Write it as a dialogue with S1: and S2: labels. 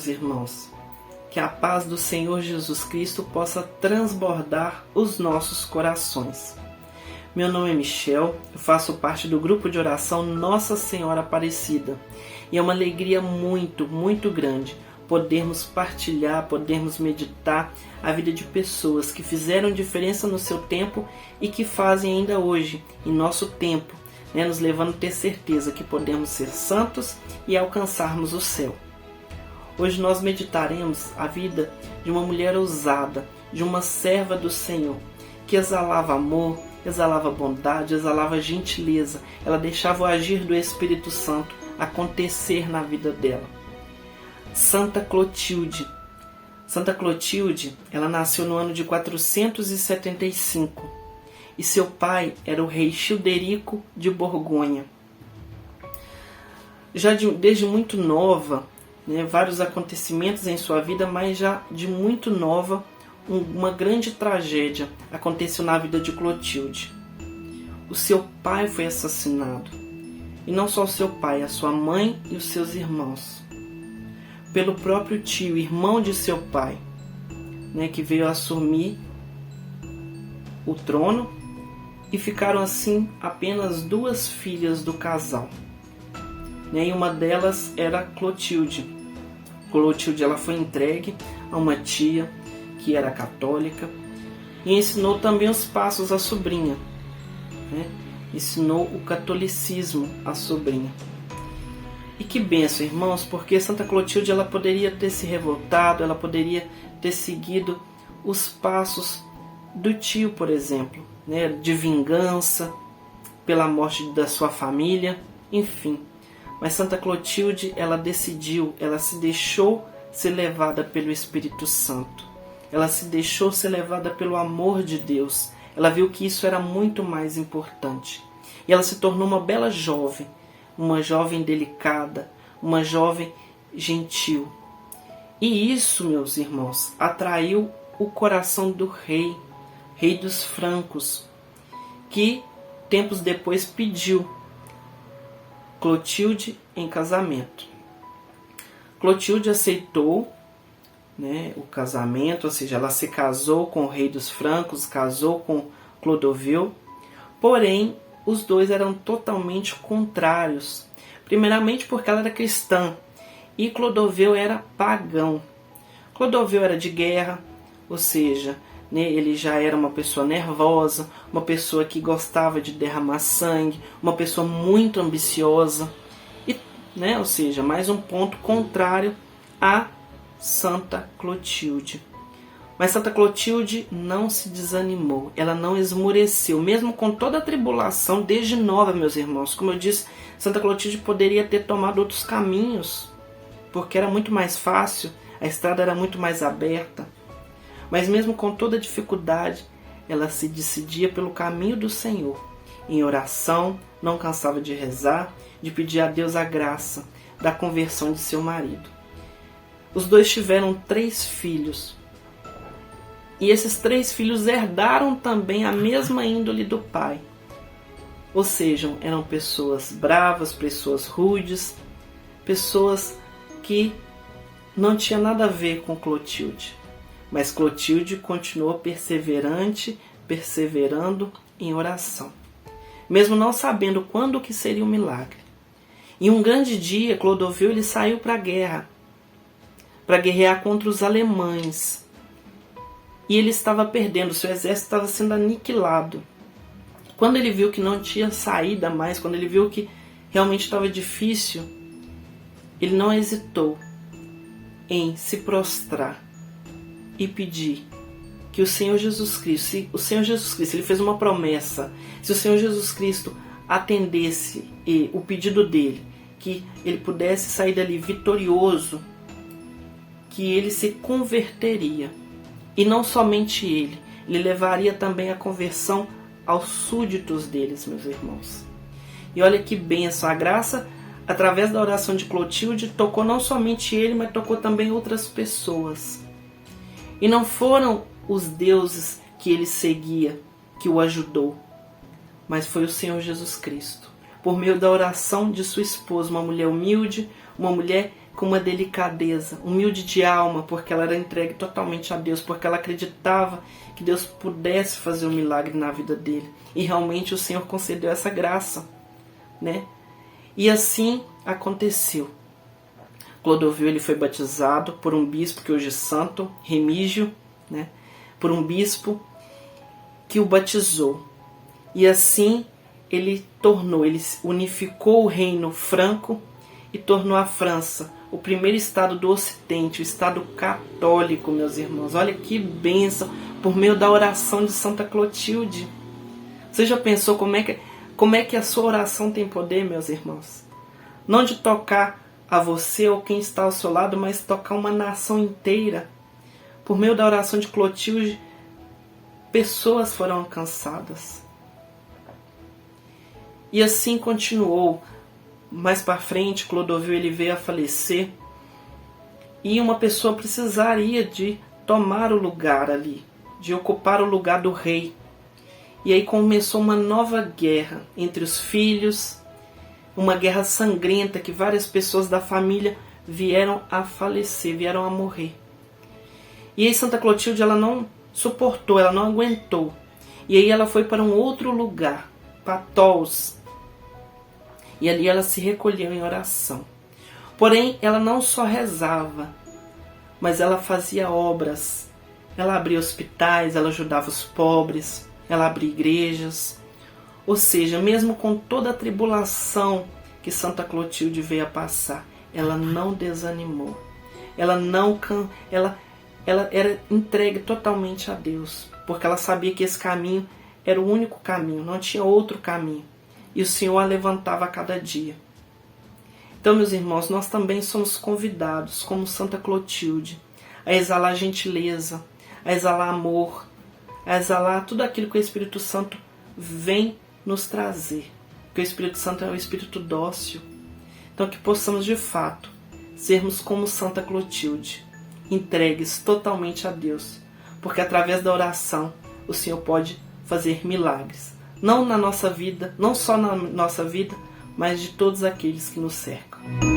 S1: meus irmãos, que a paz do Senhor Jesus Cristo possa transbordar os nossos corações. Meu nome é Michel, eu faço parte do grupo de oração Nossa Senhora Aparecida e é uma alegria muito grande podermos partilhar, podermos meditar a vida de pessoas que fizeram diferença no seu tempo e que fazem ainda hoje, em nosso tempo, nos levando a ter certeza que podemos ser santos e alcançarmos o céu. Hoje nós meditaremos a vida de uma mulher ousada, de uma serva do Senhor, que exalava amor, exalava bondade, exalava gentileza. Ela deixava o agir do Espírito Santo acontecer na vida dela. Santa Clotilde. Santa Clotilde, ela nasceu no ano de 475 e seu pai era o rei Childerico de Borgonha. Já desde muito nova, vários acontecimentos em sua vida, mas já de muito nova, uma grande tragédia aconteceu na vida de Clotilde. O seu pai foi assassinado. E não só o seu pai, a sua mãe e os seus irmãos. Pelo próprio tio, irmão de seu pai, que veio assumir o trono, e ficaram assim apenas duas filhas do casal. E uma delas era Clotilde. Clotilde ela foi entregue a uma tia que era católica e ensinou também os passos à sobrinha. Ensinou o catolicismo à sobrinha. E que bênção, irmãos, porque Santa Clotilde ela poderia ter se revoltado, ela poderia ter seguido os passos do tio, por exemplo, de vingança pela morte da sua família, enfim. Mas Santa Clotilde, ela decidiu, ela se deixou ser levada pelo Espírito Santo. Ela se deixou ser levada pelo amor de Deus. Ela viu que isso era muito mais importante. E ela se tornou uma bela jovem, uma jovem delicada, uma jovem gentil. E isso, meus irmãos, atraiu o coração do rei dos francos, que tempos depois pediu Clotilde em casamento. Clotilde aceitou o casamento, ou seja, ela se casou com o rei dos francos, casou com Clodovil, porém os dois eram totalmente contrários. Primeiramente porque ela era cristã e Clodovil era pagão. Clodovil era de guerra, ou seja, ele já era uma pessoa nervosa, uma pessoa que gostava de derramar sangue, uma pessoa muito ambiciosa, e, ou seja, mais um ponto contrário a Santa Clotilde. Mas Santa Clotilde não se desanimou, ela não esmoreceu, mesmo com toda a tribulação, desde nova, meus irmãos. Como eu disse, Santa Clotilde poderia ter tomado outros caminhos, porque era muito mais fácil, a estrada era muito mais aberta. Mas mesmo com toda a dificuldade, ela se decidia pelo caminho do Senhor. Em oração, não cansava de rezar, de pedir a Deus a graça da conversão de seu marido. Os dois tiveram 3 filhos. E esses 3 filhos herdaram também a mesma índole do pai. Ou seja, eram pessoas bravas, pessoas rudes, pessoas que não tinham nada a ver com Clotilde. Mas Clotilde continuou perseverando em oração, mesmo não sabendo quando que seria o milagre. Em um grande dia, Clodovil ele saiu para a guerra, para guerrear contra os alemães. E ele estava perdendo, seu exército estava sendo aniquilado. Quando ele viu que não tinha saída mais, quando ele viu que realmente estava difícil, ele não hesitou em se prostrar e pedir que o Senhor Jesus Cristo, se o Senhor Jesus Cristo, ele fez uma promessa, se o Senhor Jesus Cristo atendesse o pedido dele, que ele pudesse sair dali vitorioso, que ele se converteria. E não somente ele levaria também a conversão aos súditos deles, meus irmãos. E olha que bênção, a graça, através da oração de Clotilde, tocou não somente ele, mas tocou também outras pessoas. E não foram os deuses que ele seguia que o ajudou, mas foi o Senhor Jesus Cristo. Por meio da oração de sua esposa, uma mulher humilde, uma mulher com uma delicadeza, humilde de alma, porque ela era entregue totalmente a Deus, porque ela acreditava que Deus pudesse fazer um milagre na vida dele. E realmente o Senhor concedeu essa graça, né? E assim aconteceu. Clodovil ele foi batizado por um bispo que hoje é santo, Remígio, né? Por um bispo que o batizou. E assim ele unificou o reino franco e tornou a França o primeiro estado do Ocidente, o estado católico, meus irmãos. Olha que bênção, por meio da oração de Santa Clotilde. Você já pensou como é que a sua oração tem poder, meus irmãos? Não de tocar a você ou quem está ao seu lado, mas tocar uma nação inteira. Por meio da oração de Clotilde, pessoas foram alcançadas. E assim continuou. Mais para frente, Clodovil ele veio a falecer e uma pessoa precisaria de tomar o lugar ali, de ocupar o lugar do rei. E aí começou uma nova guerra entre os filhos, uma guerra sangrenta que várias pessoas da família vieram a falecer, vieram a morrer. E aí Santa Clotilde ela não suportou, ela não aguentou. E aí ela foi para um outro lugar, Patols. E ali ela se recolheu em oração. Porém, ela não só rezava, mas ela fazia obras. Ela abria hospitais, ela ajudava os pobres, ela abria igrejas. Ou seja, mesmo com toda a tribulação que Santa Clotilde veio a passar, ela não desanimou. Ela era entregue totalmente a Deus, porque ela sabia que esse caminho era o único caminho, não tinha outro caminho. E o Senhor a levantava a cada dia. Então, meus irmãos, nós também somos convidados, como Santa Clotilde, a exalar gentileza, a exalar amor, a exalar tudo aquilo que o Espírito Santo vem nos trazer. Porque o Espírito Santo é um Espírito dócil. Então, que possamos, de fato, sermos como Santa Clotilde, entregues totalmente a Deus. Porque através da oração, o Senhor pode fazer milagres. Não na nossa vida, não só na nossa vida, mas de todos aqueles que nos cercam.